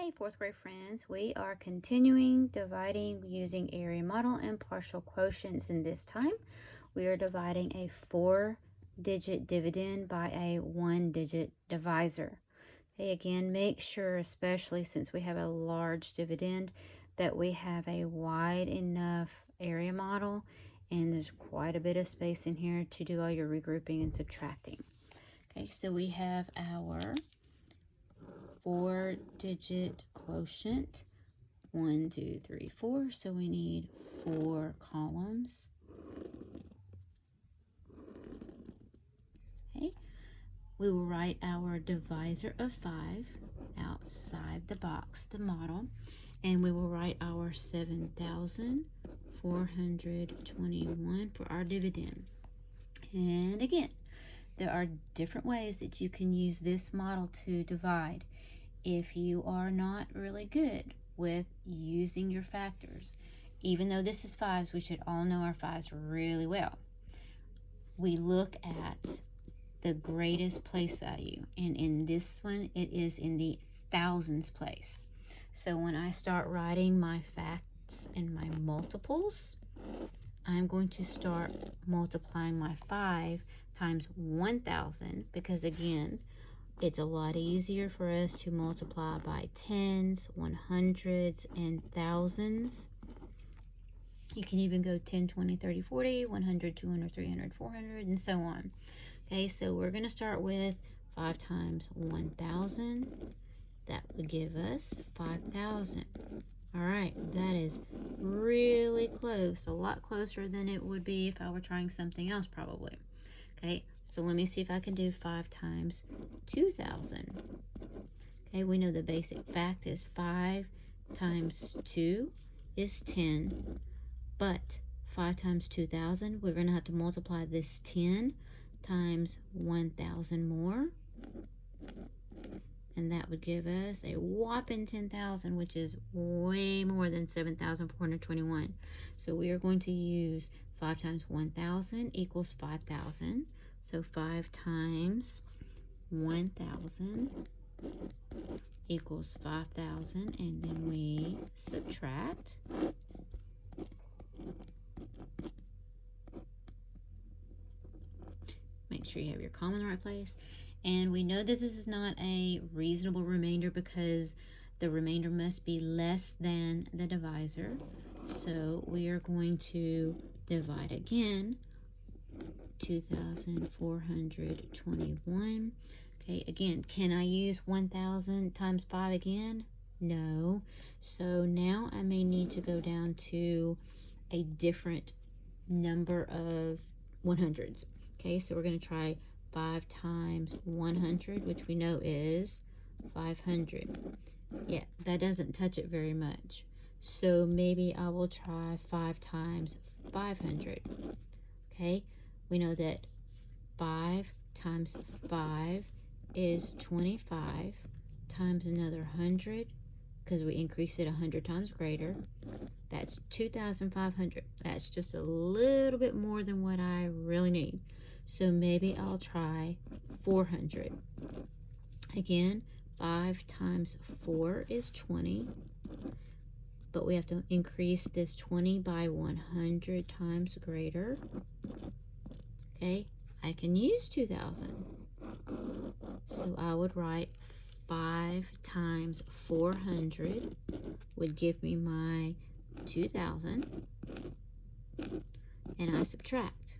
Hey, fourth grade friends, we are continuing dividing using area model and partial quotients, and this time we are dividing a 4-digit dividend by a 1-digit divisor. Okay, again, make sure, especially since we have a large dividend, that we have a wide enough area model and there's quite a bit of space in here to do all your regrouping and subtracting. Okay, so we have our 4-digit quotient, 1, 2, 3, 4. So we need 4 columns. Okay, we will write our divisor of 5 outside the box, the model, and we will write our 7,421 for our dividend. And again, there are different ways that you can use this model to divide. If you are not really good with using your factors, even though this is 5s, we should all know our 5s really well. We look at the greatest place value, and in this one, it is in the thousands place. So when I start writing my facts and my multiples, I'm going to start multiplying my 5 times 1,000, because again, it's a lot easier for us to multiply by tens, 100s, and thousands. You can even go 10, 20, 30, 40, 100, 200, 300, 400, and so on. Okay, so we're going to start with 5 times 1,000. That would give us 5,000. All right, that is really close, a lot closer than it would be if I were trying something else probably. Okay, so let me see if I can do 5 times 2,000. Okay, we know the basic fact is 5 times 2 is 10, but 5 times 2,000, we're going to have to multiply this 10 times 1,000 more, and that would give us a whopping 10,000, which is way more than 7,421. So we are going to use 5 times 1,000 equals 5,000. So 5 times 1,000 equals 5,000, and then we subtract. Make sure you have your comma in the right place. And we know that this is not a reasonable remainder because the remainder must be less than the divisor. So we are going to divide again. 2,421. Okay, again, can I use 1,000 times 5 again? No. So now I may need to go down to a different number of 100s. Okay, so we're going to try 5 times 100, which we know is 500. Yeah, that doesn't touch it very much. So maybe I will try 5 times 500. Okay, we know that 5 times 5 is 25 times another 100, because we increase it 100 times greater. That's 2,500. That's just a little bit more than what I really need. So maybe I'll try 400. Again, 5 times 4 is 20, but we have to increase this 20 by 100 times greater. Okay, I can use 2,000. So I would write 5 times 400 would give me my 2,000, and I subtract.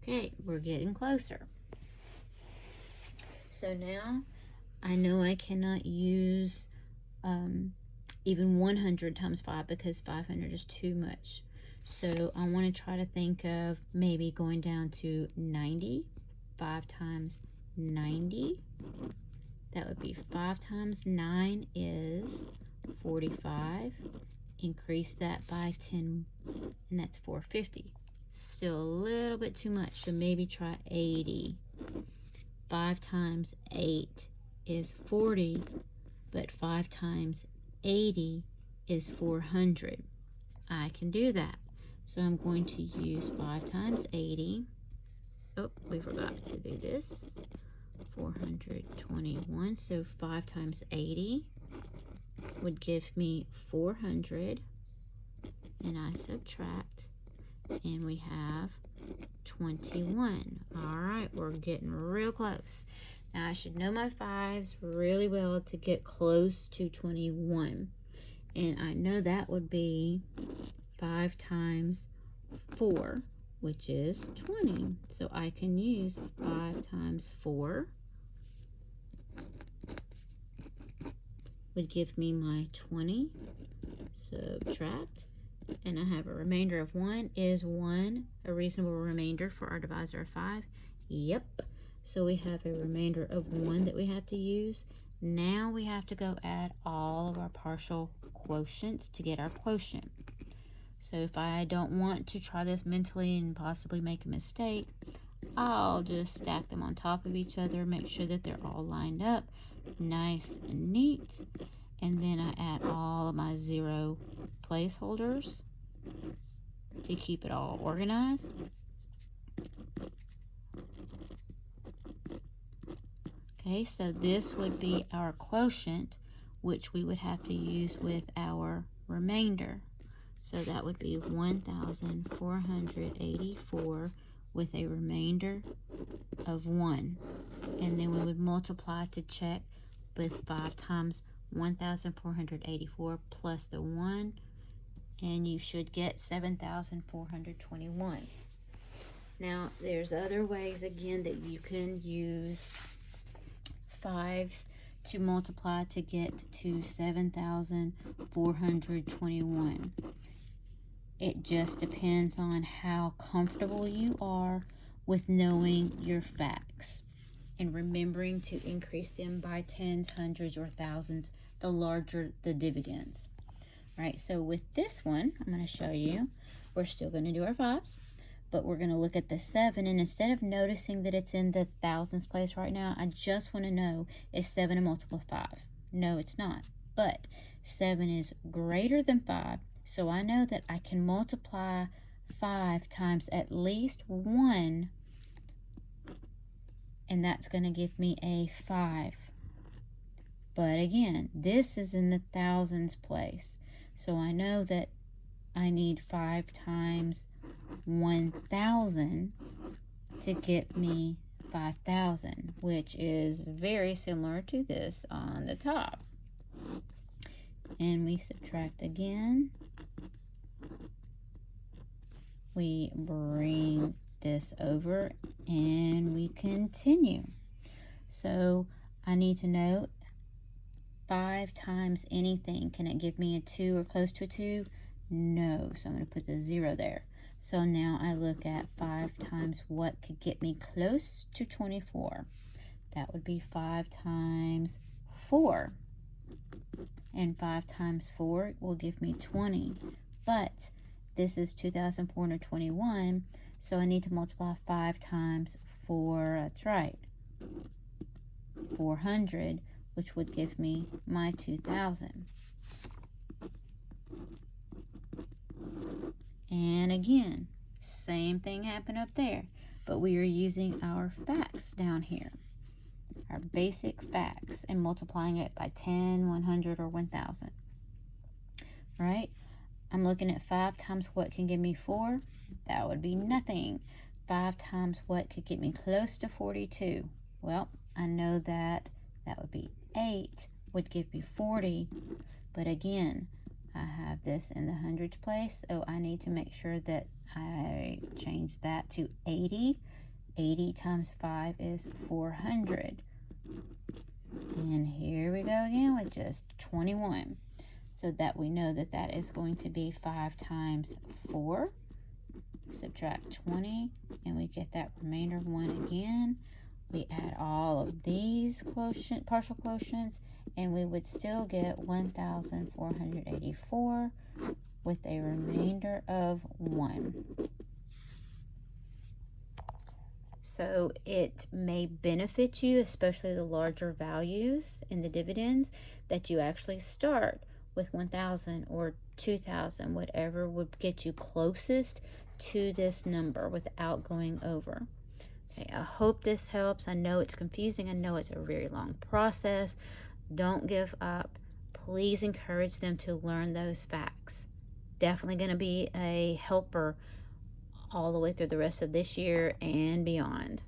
Okay, we're getting closer. So now I know I cannot use even 100 times 5 because 500 is too much. So I want to try to think of maybe going down to 90. 5 times 90. That would be 5 times 9 is 45. Increase that by 10, and that's 450. Still a little bit too much, so maybe try 80. 5 times 8 is 40, but 5 times 80 is 400. I can do that. So I'm going to use 5 times 80. Oh, we forgot to do this. 421. So 5 times 80 would give me 400. And I subtract, and we have 21. All right, we're getting real close. Now, I should know my fives really well to get close to 21. And I know that would be 5 times 4, which is 20. So I can use 5 times 4 would give me my 20. Subtract. And I have a remainder of 1. Is 1 a reasonable remainder for our divisor of 5? Yep. So we have a remainder of 1 that we have to use. Now we have to go add all of our partial quotients to get our quotient. So if I don't want to try this mentally and possibly make a mistake, I'll just stack them on top of each other, make sure that they're all lined up, nice and neat. And then I add all of my 0 placeholders to keep it all organized. Okay, so this would be our quotient, which we would have to use with our remainder. So that would be 1,484 with a remainder of 1. And then we would multiply to check with 5 times 1,484 plus the 1, and you should get 7,421. Now, there's other ways, again, that you can use 5s to multiply to get to 7,421. It just depends on how comfortable you are with knowing your facts and remembering to increase them by tens, hundreds, or thousands the larger the dividends. Right, so with this one, I'm going to show you, we're still going to do our 5s, but we're going to look at the 7, and instead of noticing that it's in the thousands place right now, I just want to know, is 7 a multiple of 5? No, it's not, but 7 is greater than 5, so I know that I can multiply 5 times at least 1, and that's going to give me a 5. But again, this is in the thousands place, so I know that I need 5 times 1,000 to get me 5,000, which is very similar to this on the top. And we subtract again. We bring this over and we continue. So I need to know 5 times anything. Can it give me a 2 or close to a 2? No, so I'm going to put the 0 there. So now I look at 5 times what could get me close to 24. That would be 5 times 4. And 5 times 4 will give me 20. But this is 2,421, so I need to multiply 5 times 4, that's right, 400, which would give me my 2,000. And again, same thing happened up there, but we are using our facts down here, our basic facts, and multiplying it by 10, 100, or 1,000. Right? I'm looking at 5 times what can give me 4? That would be nothing. 5 times what could get me close to 42? Well, I know that that would be 8 would give me 40, but again, I have this in the hundreds place, so I need to make sure that I change that to 80. 80 times 5 is 400. And here we go again with just 21. So that we know that that is going to be 5 times 4. Subtract 20, and we get that remainder of 1 again. We add all of these partial quotients, and we would still get 1,484 with a remainder of 1. So it may benefit you, especially the larger values in the dividends, that you actually start with 1,000 or 2,000, whatever would get you closest to this number without going over. Okay, I hope this helps. I know it's confusing. I know it's a very long process. Don't give up. Please encourage them to learn those facts. Definitely going to be a helper all the way through the rest of this year and beyond.